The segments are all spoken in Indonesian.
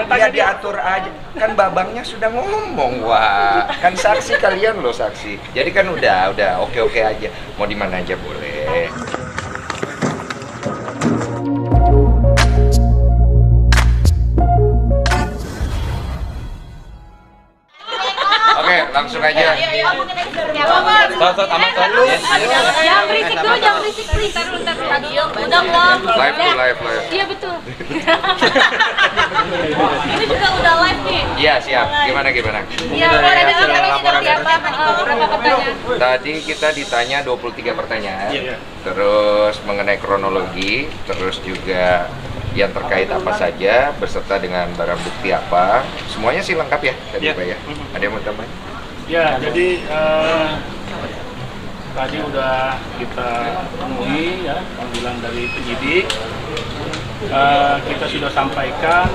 Ya diatur aja. Kan babangnya sudah ngomong, wah. Kan saksi kalian loh saksi. Jadi kan udah oke aja. Mau di mana aja boleh. Oke, langsung aja. Tot, aman tot. Jangan berisik dulu, jangan berisik please. Bentar. Udah belum? Live. Iya betul. Ini juga udah live nih. Iya, siap. Gimana? Iya, ada laporan siapa? Berapa pertanyaan? Tadi kita ditanya 23 pertanyaan. Terus mengenai kronologi, terus juga yang terkait apa saja, beserta dengan barang bukti apa. Semuanya sih lengkap ya tadi Pak ya? Ada yang mau tambahin? Ya, jadi tadi udah kita penuhi ya panggilan dari penyidik. Kita sudah sampaikan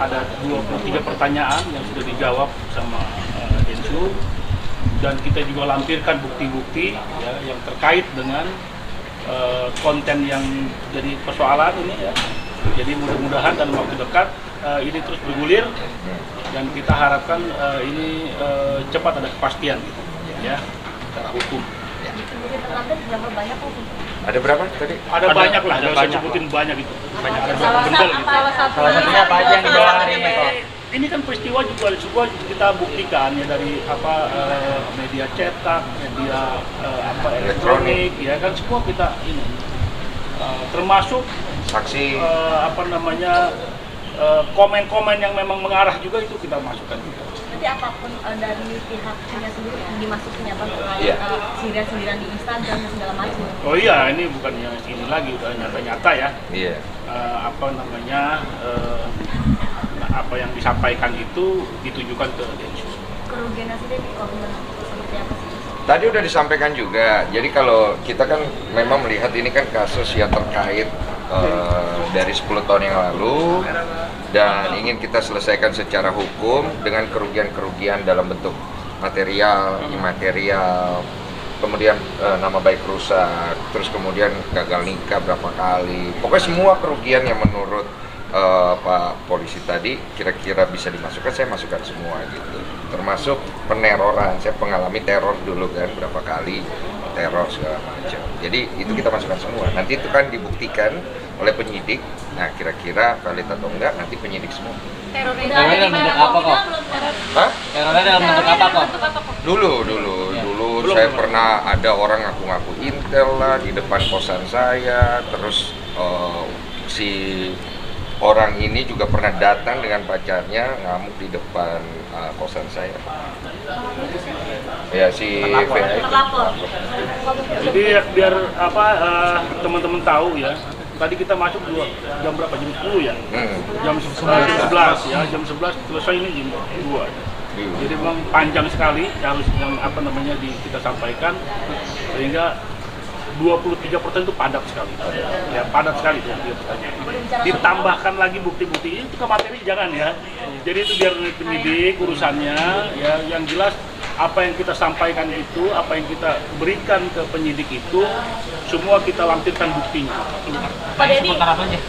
ada 23 pertanyaan yang sudah dijawab sama Densu, dan kita juga lampirkan bukti-bukti ya, yang terkait dengan konten yang jadi persoalan ini ya. Jadi mudah-mudahan dalam waktu dekat ini terus bergulir dan kita harapkan ini cepat ada kepastian gitu, ya secara hukum. Ada berapa tadi? Ada banyak lah, saya sebutin banyak itu. Banyak ada bendel gitu. Salah satunya apa aja yang dibawa hari ini kok? Ini kan peristiwa juga semua kita buktikan ya dari media cetak, media elektronik, ya kan semua kita ini termasuk Saksi. Komen-komen yang memang mengarah juga itu kita masukkan juga. Nanti apapun dari pihaknya sendiri yang dimasukin apa Iya. sindiran di Instagram dan segala macam. Oh iya, ini bukan yang ini lagi, udah nyata-nyata ya. Iya. Apa yang disampaikan itu ditujukan ke Densus. Kerugian hasilnya seperti apa sih? Tadi udah disampaikan juga. Jadi kalau kita kan memang melihat ini kan kasus yang terkait dari 10 tahun yang lalu dan ingin kita selesaikan secara hukum dengan kerugian-kerugian dalam bentuk material, imaterial, kemudian nama baik rusak, terus kemudian gagal nikah berapa kali. Pokoknya semua kerugian yang menurut Pak Polisi tadi kira-kira bisa dimasukkan, saya masukkan semua gitu. Termasuk peneroran, saya mengalami teror dulu kan berapa kali, teror segala macam. Jadi itu kita masukkan semua. Nanti itu kan dibuktikan oleh penyidik. Nah kira-kira valid atau enggak nanti penyidik semua. Terornya dalam bentuk apa kok? Hah? Terornya dalam bentuk apa kok? Dulu saya pernah ada orang ngaku-ngaku intel lah di depan kosan saya. Terus si orang ini juga pernah datang dengan pacarnya ngamuk di depan kosan saya. Ya si terlapor. Jadi biar teman-teman tahu ya. Tadi kita masuk jam berapa? Jam 10 ya? Jam 11 ya, jam 11 selesai ini jam 2. Jadi memang panjang sekali yang kita sampaikan, sehingga 23% itu padat sekali. Ya, padat sekali itu pertanyaan. Ditambahkan lagi bukti-bukti itu ke materi jangan ya. Jadi itu biar penyidik urusannya ya, yang jelas apa yang kita sampaikan itu, apa yang kita berikan ke penyidik itu, semua kita lampirkan buktinya. Pak Dedi. Seputar apa aja?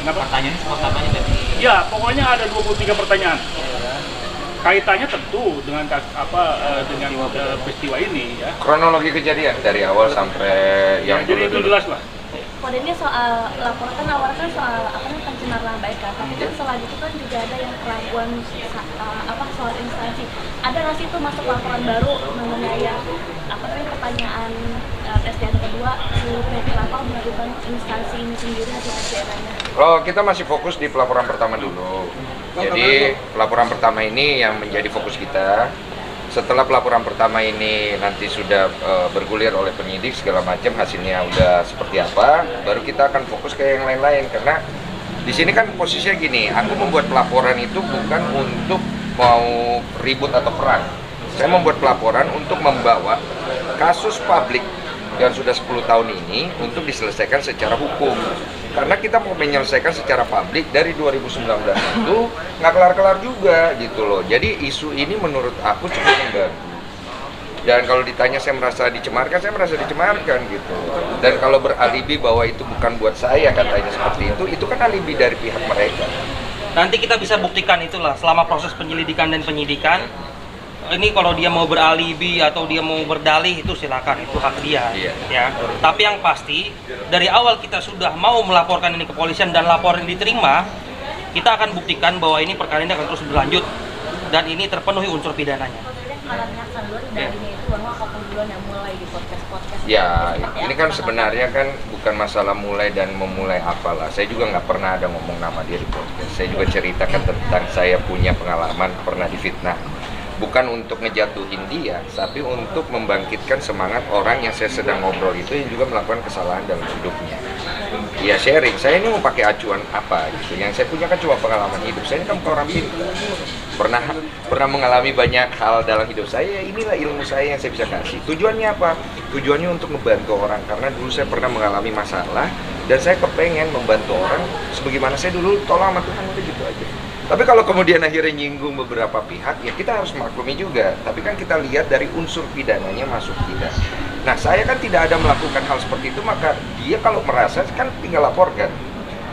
Kenapa? Pertanyaannya seputar apa aja tadi? Ya, pokoknya ada 23 pertanyaan. Kaitannya tentu dengan peristiwa ini ya. kronologi kejadian dari awal sampai yang Jadi itu dulu. jelas lah. Pada ini soal laporan kan awalnya kan soal pencemaran baik kan, tapi kan setelah itu kan juga ada yang keraguan soal instansi. Ada nggak sih itu masuk laporan baru mengenai pertanyaan tes DNA kedua si pihak lapor melakukan instansi ini sendiri hasil tes DNA-nya? Oh, kita masih fokus di pelaporan pertama dulu. Jadi pelaporan pertama ini yang menjadi fokus kita. Setelah pelaporan pertama ini nanti sudah bergulir oleh penyidik segala macam, hasilnya udah seperti apa, baru kita akan fokus ke yang lain-lain. Karena di sini kan posisinya gini, aku membuat pelaporan itu bukan untuk mau ribut atau perang. Saya membuat pelaporan untuk membawa kasus publik yang sudah 10 tahun ini untuk diselesaikan secara hukum. Karena kita mau menyelesaikan secara publik dari 2019 itu nggak kelar-kelar juga gitu loh. Jadi isu ini menurut aku cukup mengganggu. Dan kalau ditanya saya merasa dicemarkan gitu. Dan kalau beralibi bahwa itu bukan buat saya katanya seperti itu kan alibi dari pihak mereka. Nanti kita bisa buktikan itulah selama proses penyelidikan dan penyidikan. Ini kalau dia mau beralibi atau dia mau berdalih itu silakan, itu hak dia. Iya. Ya. Tapi yang pasti dari awal kita sudah mau melaporkan ini ke polisian dan laporan diterima, kita akan buktikan bahwa ini perkara ini akan terus berlanjut dan ini terpenuhi unsur pidananya. Kalau menyaksikan dulu darinya itu bahwa kapan duluan yang mulai di podcast Ya, ini kan sebenarnya kan bukan masalah mulai dan memulai apalah. Saya juga nggak pernah ada ngomong nama dia di podcast. Saya juga ceritakan tentang saya punya pengalaman pernah difitnah. Bukan untuk ngejatuhin dia, tapi untuk membangkitkan semangat orang yang saya sedang ngobrol itu yang juga melakukan kesalahan dalam hidupnya. Ya sharing, saya ini mau pakai acuan apa gitu. Yang saya punya kan cuma pengalaman hidup. Saya ini kan orang pintar. Pernah mengalami banyak hal dalam hidup saya. Inilah ilmu saya yang saya bisa kasih. Tujuannya apa? Tujuannya untuk membantu orang. Karena dulu saya pernah mengalami masalah dan saya kepengen membantu orang sebagaimana saya dulu tolong sama Tuhan, udah gitu aja. Tapi kalau kemudian akhirnya nyinggung beberapa pihak, ya kita harus maklumi juga. Tapi kan kita lihat dari unsur pidananya masuk tidak. Nah, saya kan tidak ada melakukan hal seperti itu, maka dia kalau merasa kan tinggal laporkan.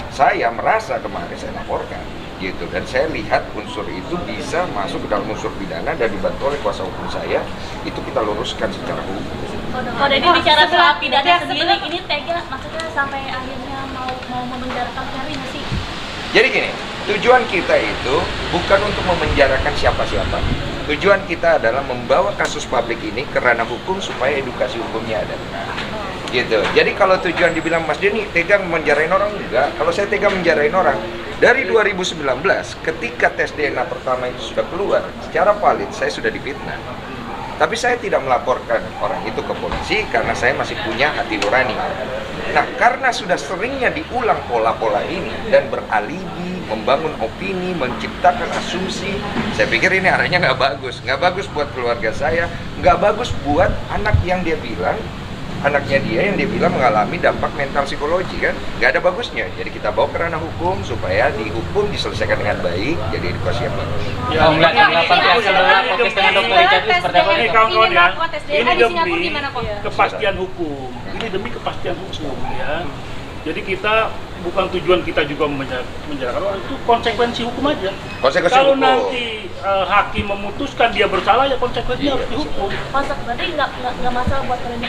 Saya merasa kemarin saya laporkan, gitu. Dan saya lihat unsur itu bisa masuk ke dalam unsur pidana dan dibantu oleh kuasa hukum saya, itu kita luruskan secara hukum. Kalau ini bicara soal pidana sendiri, ini tega maksudnya sampai akhirnya mau memenjarakan Ferry nggak sih? Jadi gini, tujuan kita itu bukan untuk memenjarakan siapa-siapa. Tujuan kita adalah membawa kasus publik ini ke ranah hukum supaya edukasi hukumnya ada. Gitu. Jadi kalau tujuan dibilang Mas Denny tega menjarain orang, enggak. Kalau saya tega menjarain orang, dari 2019 ketika tes DNA pertama itu sudah keluar, secara valid saya sudah difitnah. Tapi saya tidak melaporkan orang itu ke polisi karena saya masih punya hati nurani. Nah, karena sudah seringnya diulang pola-pola ini dan beralibi, membangun opini, menciptakan asumsi, saya pikir ini arahnya nggak bagus. Nggak bagus buat keluarga saya, nggak bagus buat anak yang dia bilang, anaknya dia yang dia bilang mengalami dampak mental psikologi kan, nggak ada bagusnya. Jadi kita bawa ke ranah hukum supaya dihukum, diselesaikan dengan baik, jadi edukasi yang bagus. Ya, Oh, melihat tanggapan pihak sebelah podcast dengan Dr. Richard itu seperti apa? Ini kawan-kawan ya, ini demi gimana kok? kepastian hukum. Ini demi kepastian hukum ya. Jadi kita bukan tujuan kita juga menjarakan orang, itu konsekuensi hukum aja. Konsekuensi Kalau hukum. nanti hakim memutuskan dia bersalah, ya konsekuensinya harus dihukum. Berarti nggak masalah buat kalian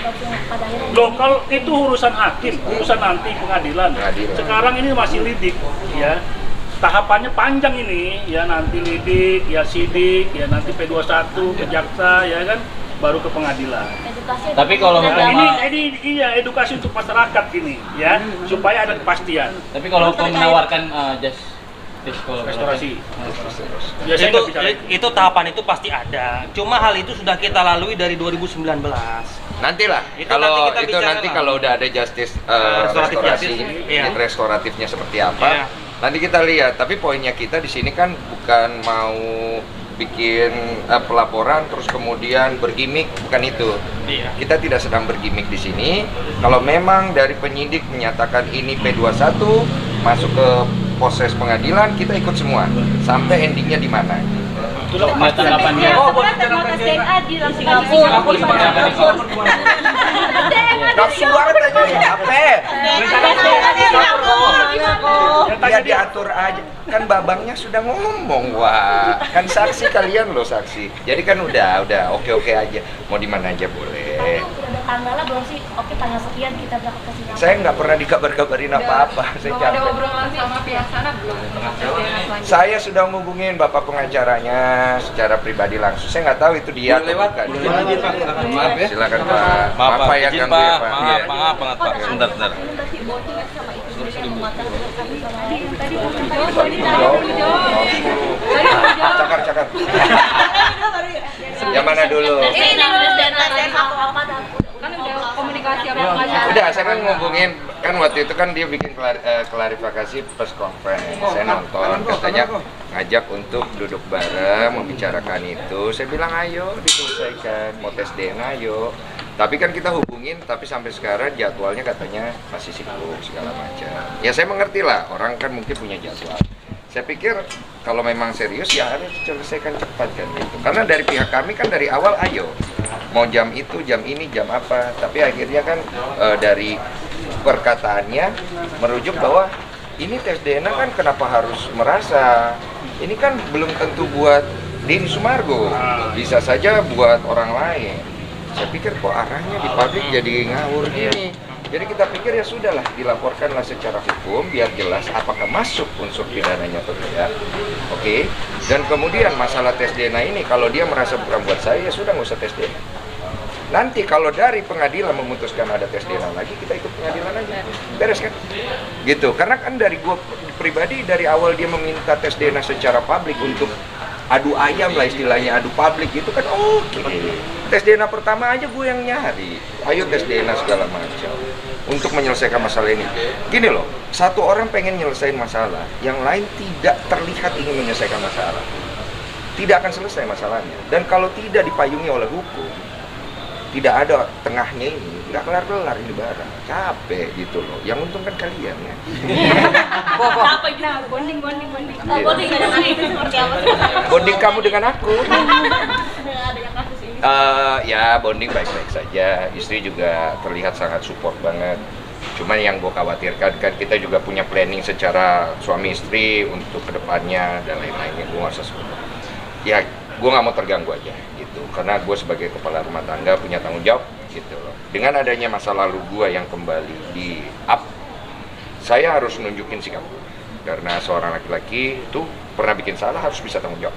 pada akhirnya. Loh, kalau itu urusan hakim, urusan nanti pengadilan. Sekarang ini masih lidik, ya. Tahapannya panjang ini, ya nanti lidik, ya sidik, ya nanti P21 ke jaksa, ya kan, baru ke pengadilan. Edukasi. Tapi kalau Nah, hukum ini iya edukasi untuk masyarakat ini, ya, supaya ada kepastian. tapi kalau hukum menawarkan Restorasi. Biasanya nggak bisa. Itu tahapan itu pasti ada. Cuma hal itu sudah kita lalui dari 2019. Nantilah, Itu kalau nanti kita itu bicara nanti lah. kalau udah ada justice Restoratif restorasi, justice, iya. restoratifnya seperti apa, Iya. nanti kita lihat. Tapi poinnya kita di sini kan bukan mau bikin pelaporan terus kemudian bergimik, bukan itu. Iya. Kita tidak sedang bergimik di sini. Kalau memang dari penyidik menyatakan ini P21 masuk ke proses pengadilan, kita ikut semua sampai endingnya di mana. Itulah Melihat tanggapan dia. Sebenarnya tes DNA di Singapura. Suara tanya apa? Ya diatur aja. Kan babangnya sudah ngomong, wah. Kan saksi kalian loh saksi. Jadi kan udah oke aja. Mau di mana aja boleh. Ada tanggalnya belum sih? Oke, tanggal sekian kita berangkat ke Singapura. Saya nggak pernah dikabar-kabarin apa-apa. Saya Ada capek. obrolan sama pihak sana belum? Saya sudah ngubungin bapak pengacaranya secara pribadi langsung. Saya nggak tahu itu dia atau bukan. Maaf ya. Silakan Pak. Maaf Pak, ya izin ganggu ya Pak, Pak. maaf Iya. banget Pak. Sebentar. Ini berarti bonding sama itu juga yang mematahkan satu sama lain. Tadi Cakar. Yang mana dulu? ini tes DNA apa Kan udah komunikasi sama pengacara. Udah, saya kan ngomongin, kan waktu itu kan dia bikin klarifikasi press conference. Saya nonton, katanya ngajak untuk duduk bareng, membicarakan itu. Saya bilang ayo diselesaikan, mau tes DNA ayo. Tapi kan kita hubungin, tapi sampai sekarang jadwalnya katanya masih sibuk segala macam. Ya saya mengerti lah, orang kan mungkin punya jadwal. Saya pikir kalau memang serius ya harus selesaikan cepat kan gitu. Karena dari pihak kami kan dari awal ayo mau jam itu, jam ini, jam apa. Tapi akhirnya kan dari perkataannya merujuk bahwa ini tes DNA kan kenapa harus merasa? Ini kan belum tentu buat Denny Sumargo, bisa saja buat orang lain. Saya pikir kok arahnya di publik jadi ngawur gini. Jadi kita pikir ya sudahlah, dilaporkanlah secara hukum biar jelas apakah masuk unsur pidananya atau tidak. Oke. Dan kemudian masalah tes DNA ini kalau dia merasa bukan buat saya ya sudah nggak usah tes DNA. Nanti kalau dari pengadilan memutuskan ada tes DNA lagi, kita ikut pengadilan aja. Beres kan? Gitu. Karena kan dari gue pribadi, dari awal dia meminta tes DNA secara publik untuk adu ayam lah istilahnya, adu publik gitu kan oke. Tes DNA pertama aja gue yang nyari. Ayo tes DNA segala macam. Untuk menyelesaikan masalah ini. Gini loh, satu orang pengen nyelesain masalah, yang lain tidak terlihat ingin menyelesaikan masalah. Tidak akan selesai masalahnya. Dan kalau tidak dipayungi oleh hukum, tidak ada tengahnya ini, nggak kelar-kelar ini barang, capek gitu loh. Yang untung kan kalian ya. Capek gitu, bonding. Bonding dengan itu seperti apa sih? Bonding kamu dengan aku? Ada yang kasus ini. Ya bonding baik-baik saja. Istri juga terlihat sangat support banget. Cuman yang gue khawatirkan kan kita juga punya planning secara suami istri untuk kedepannya dan lain-lainnya. Gue nggak usah ya gue nggak mau terganggu aja gitu, karena gue sebagai kepala rumah tangga punya tanggung jawab gitu loh. Dengan adanya masa lalu gue yang kembali di up, saya harus nunjukin sikap gue, karena seorang laki-laki itu pernah bikin salah harus bisa tanggung jawab.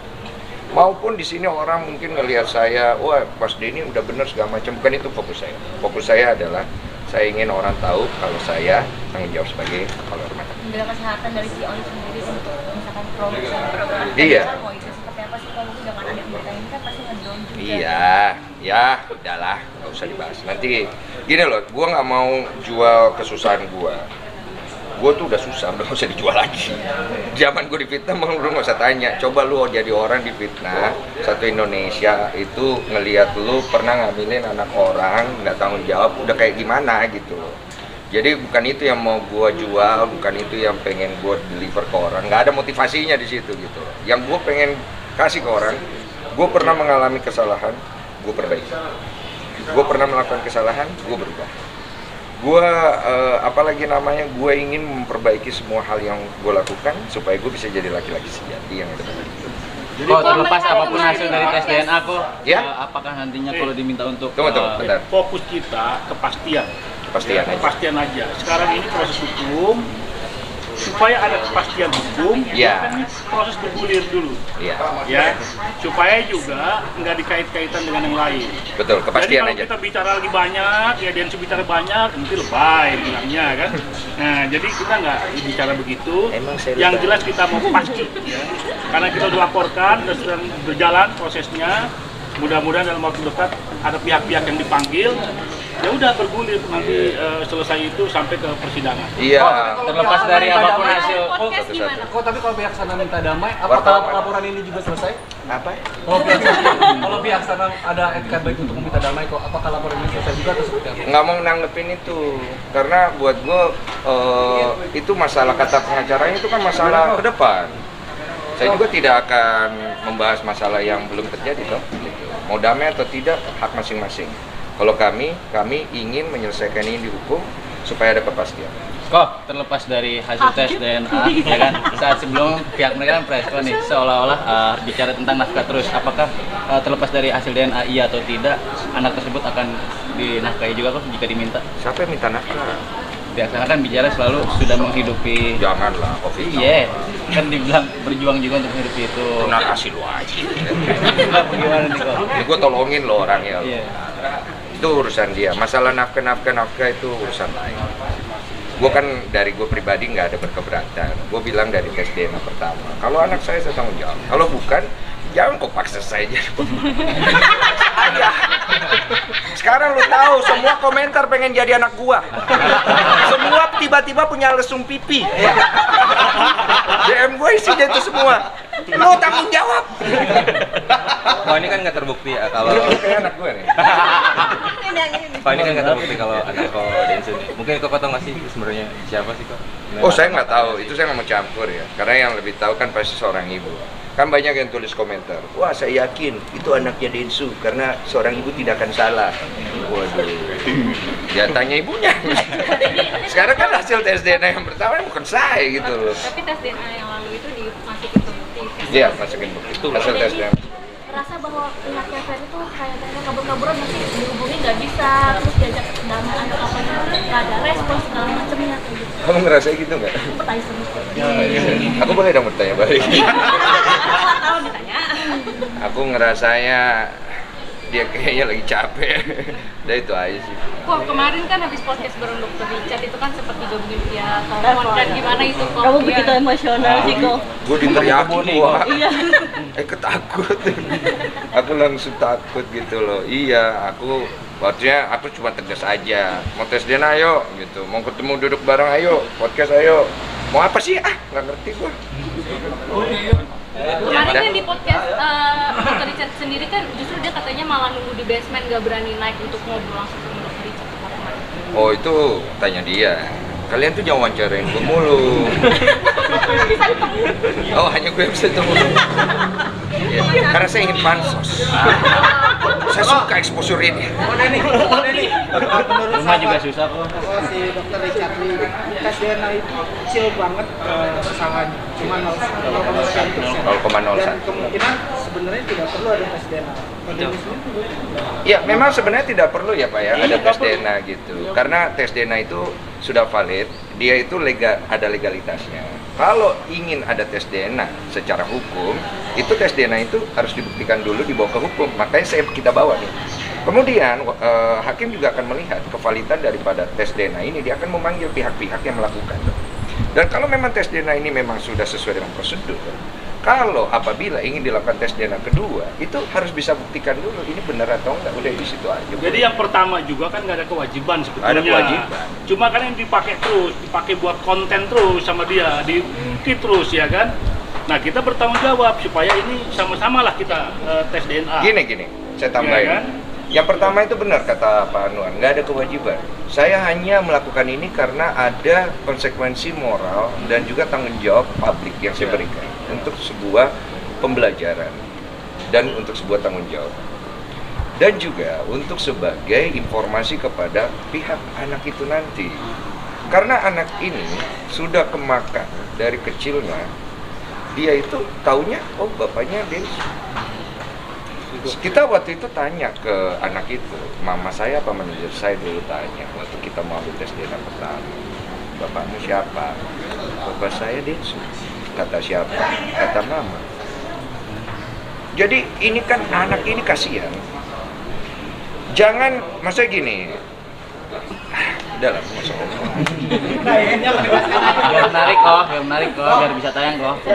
Maupun di sini orang mungkin ngelihat saya, wah Mas Denny udah bener segala macam, bukan itu fokus saya. Fokus saya adalah saya ingin orang tahu kalau saya tanggung jawab sebagai kepala rumah tangga. Membela kesehatan dari si Oli sendiri untuk misalkan program Iya. mau itu seperti apa sih kalau dengan ada berita ini kan pasti ngedown juga. Iya, ya udahlah, nggak usah dibahas. Nanti gini loh, gue nggak mau jual kesusahan gue. Gue tuh udah susah, udah nggak usah dijual lagi. Zaman gue difitnah, lu nggak usah tanya. Coba lu jadi orang difitnah, satu Indonesia itu ngelihat lu pernah ngambilin anak orang, nggak tanggung jawab, udah kayak gimana gitu loh. Jadi bukan itu yang mau gue jual, bukan itu yang pengen gue deliver ke orang. Nggak ada motivasinya di situ gitu loh. Yang gue pengen kasih ke orang, gue pernah mengalami kesalahan, gue perbaiki. Gue pernah melakukan kesalahan, gue berubah. Gue apalagi namanya, gue ingin memperbaiki semua hal yang gue lakukan supaya gue bisa jadi laki-laki sejati yang ada dalam hidup. Kok terlepas apapun hasil dari tes DNA kok, Ya. Apakah nantinya kalau diminta untuk Tunggu, bentar. Fokus kita kepastian. Kepastian aja. Kepastian aja. Sekarang ini proses hukum, supaya ada kepastian hukum, Ya. kan ini proses bergulir dulu. Iya, Ya, supaya juga nggak dikait-kaitan dengan yang lain. betul, Jadi kepastian kalau aja. kita bicara lagi banyak, ya Densu bicara banyak, nanti lebay bilangnya kan. Nah, jadi kita nggak bicara begitu. Emang saya Yang lebay? jelas kita mau pasti, ya. Karena kita sudah laporkan dan sedang berjalan prosesnya. Mudah-mudahan dalam waktu dekat ada pihak-pihak yang dipanggil. Ya udah bergulir nanti selesai itu sampai ke persidangan. Iya. terlepas dari apapun hasil. Podcast gimana? Kok tapi kalau pihak sana minta damai, Wartawan. apakah laporan ini juga selesai? Apa? Kalau pihak sana ada etikat baik untuk meminta damai, kok apakah laporan ini selesai juga atau seperti apa? Nggak mau nanggepin itu, karena buat gue itu masalah kata pengacaranya itu kan masalah ke depan. Saya juga tidak akan membahas masalah yang belum terjadi toh. Gitu. Mau damai atau tidak hak masing-masing. Kalau kami ingin menyelesaikan ini di hukum supaya ada kepastian. Kok terlepas dari hasil tes DNA, ya kan? Saat sebelum pihak mereka kan preskon nih, seolah-olah bicara tentang nafkah terus. Apakah terlepas dari hasil DNA iya atau tidak, anak tersebut akan dinafkahi juga kok jika diminta? Siapa yang minta nafkah? Pihak sana kan bicara selalu sudah menghidupi. Janganlah, Covid. Iya, kan dibilang berjuang juga untuk menghidupi itu. Itu narasi lu aja. Gimana nih kok? Ini gue tolongin lo orangnya. Iya. Itu urusan dia. Masalah nafkah itu urusan lain. Gue kan dari gue pribadi nggak ada berkeberatan. Gue bilang dari tes DNA pertama. Kalau anak saya tanggung jawab. Kalau bukan, jangan kok paksa saya jadi aja. Sekarang lu tahu semua komentar pengen jadi anak gua. Semua tiba-tiba punya lesung pipi. DM gue isinya itu semua. Lu tanggung jawab. Oh ini kan nggak terbukti ya kalau Kayak anak gue nih. Pak, ini kan nggak terbukti kalau anak kok Densu nih. Mungkin kok tahu nggak sih sebenarnya siapa sih kok? Oh, saya nggak tahu, itu saya nggak mau campur ya. Karena yang lebih tahu kan pasti seorang ibu. Kan banyak yang tulis komentar, wah saya yakin itu anaknya Densu karena seorang ibu tidak akan salah. Waduh, ya tanya ibunya. Sekarang kan hasil tes DNA yang pertama bukan saya gitu loh. Tapi tes DNA yang lalu itu dimasukin ke bukti. Iya, masukin bukti. Hasil tes DNA. Merasa bahwa pihaknya Ferry tuh kayak kabur-kaburan, masih dihubungi nggak bisa, terus diajak kedamaian atau apa gitu, nggak ada respon segala macamnya kayak gitu. Kamu ngerasain gitu nggak? Aku bertanya sama Aku boleh dong bertanya balik. Aku tahu ditanya. Aku ngerasanya dia kayaknya lagi capek. Udah itu aja sih. Kok kemarin kan habis podcast bareng Dokter Richard itu kan seperti gabungin via telepon dan gimana itu kok? Kamu begitu emosional sih kok. Gue diteriakin wah. Iya. Ketakut. Aku langsung takut gitu loh. Iya, maksudnya aku cuma tegas aja. Mau tes DNA ayo gitu. Mau ketemu duduk bareng ayo. Podcast ayo. Mau apa sih? Nggak ngerti gua. Kemarin kan di podcast Dokter Richard sendiri kan justru dia katanya malah nunggu di basement, gak berani naik untuk ngobrol langsung sama Dokter Richard kemarin. Oh, itu tanya dia. Kalian tuh jangan wawancarain gue mulu. Oh, hanya gue yang bisa ketemu. Ya, karena saya ingin pansos. Saya suka exposure ini. Rumah juga susah kok. Kalau si Dokter Richard di tes DNA itu kecil banget kesalahannya, cuma 0,01%. Dan kemungkinan sebenarnya tidak perlu ada tes DNA. Ya, memang sebenarnya tidak perlu ya Pak ya ada tes DNA gitu. Karena tes DNA itu sudah valid, dia itu ada legalitasnya. Kalau ingin ada tes DNA secara hukum, itu tes DNA itu harus dibuktikan dulu dibawa ke hukum. Makanya kita bawa nih. Kemudian hakim juga akan melihat kevalidan daripada tes DNA ini, dia akan memanggil pihak-pihak yang melakukan. Dan kalau memang tes DNA ini memang sudah sesuai dengan prosedur, kalau apabila ingin dilakukan tes DNA kedua, itu harus bisa buktikan dulu ini benar atau enggak, udah di situ aja. Jadi yang pertama juga kan nggak ada kewajiban sebetulnya. Ada kewajiban. Cuma kan yang dipakai buat konten terus sama dia, diungkit terus ya kan. Nah kita bertanggung jawab supaya ini sama-sama lah kita tes DNA. Gini, saya tambahin. Ya kan? Yang pertama itu benar kata Pak Anwar, nggak ada kewajiban. Saya hanya melakukan ini karena ada konsekuensi moral dan juga tanggung jawab publik yang saya berikan untuk sebuah pembelajaran dan untuk sebuah tanggung jawab. Dan juga untuk sebagai informasi kepada pihak anak itu nanti. Karena anak ini sudah kemakan dari kecilnya, dia itu taunya, oh bapaknya Densu. Kita waktu itu tanya ke anak itu, mama saya apa manajer saya dulu tanya waktu kita mau ambil tes DNA pertama, bapakmu siapa? Bapak saya Densu. Kata siapa? Kata mama. Jadi ini kan anak ini kasihan. Jangan, maksudnya gini, udah lah, Biar menarik kok, biar bisa tayang kok.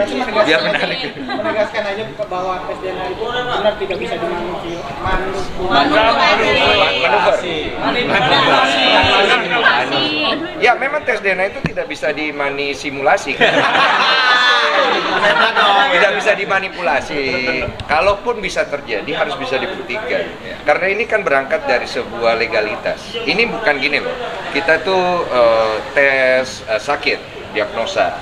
Biar menarik. Menegaskan aja bahwa tes DNA itu benar tidak bisa dimanipulasi. Ya memang tes DNA itu tidak bisa simulasi. Tidak bisa dimanipulasi. Kalaupun bisa terjadi harus bisa dibuktikan. Karena ini kan berangkat dari sebuah legalitas. Ini bukan gini loh. Kita tuh tes sakit, diagnosa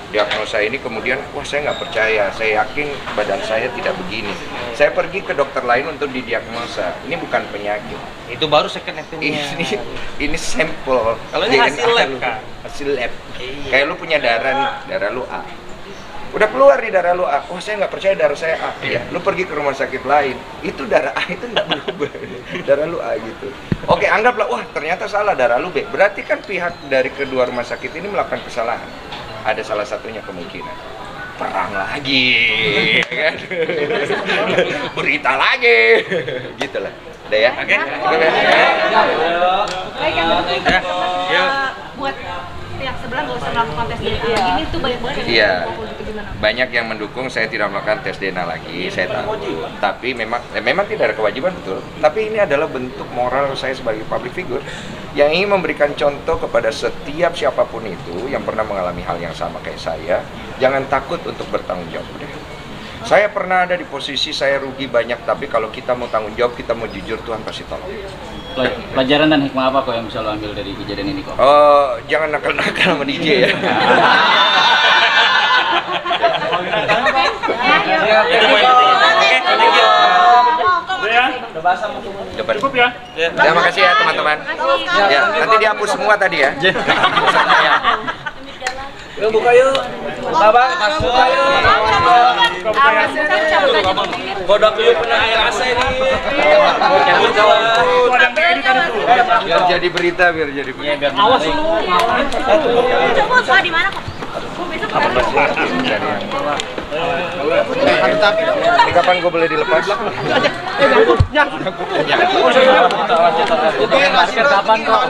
ini kemudian wah saya nggak percaya, saya yakin badan saya tidak begini. Saya pergi ke dokter lain untuk didiagnosa. Ini bukan penyakit. Itu baru second opinion. Ini sampel. Kalau ini hasil lab kan? Hasil lab. Kayak lu punya darah nih, darah lu A. Udah keluar di darah lu A, oh saya nggak percaya darah saya A. Ya, lu pergi ke rumah sakit lain, itu darah A itu nggak berubah, darah lu A gitu. Oke, anggaplah, wah ternyata salah darah lu B. Berarti kan pihak dari kedua rumah sakit ini melakukan kesalahan. Ada salah satunya kemungkinan. Perang lagi, kan? Berita lagi, gitulah. Udah ya? Oke. Baik, yang penting buat pihak sebelah nggak usah melakukan tes DNA. Ini tuh banyak banget yang Iya. gitu gimana? Banyak yang mendukung saya tidak melakukan tes DNA lagi, saya tahu. Tapi memang tidak ada kewajiban, betul. Tapi ini adalah bentuk moral saya sebagai public figure yang ingin memberikan contoh kepada setiap siapapun itu yang pernah mengalami hal yang sama kayak saya. Jangan takut untuk bertanggung jawab. Saya pernah ada di posisi saya rugi banyak, tapi kalau kita mau tanggung jawab, kita mau jujur, Tuhan pasti tolong. Pelajaran dan hikmah apa kok yang bisa lo ambil dari kejadian ini kok? Oh, jangan nakal-nakal sama DJ ya. Itu poin penting. Oke, thank you. Udah ya? Depan. Cukup ya? Terima kasih ya teman-teman. Ya, nanti dihapus semua tadi ya. Yuk buka yuk. Babang, buka yuk. Bodoh yuk pernah air AC ini. Cabut kawan. Itu ada yang diedit tadi tuh. Biar jadi berita, biar jadi berita. Awas lu. Coba di mana kok? Ini kapan gue boleh dilepas? Kapan kok?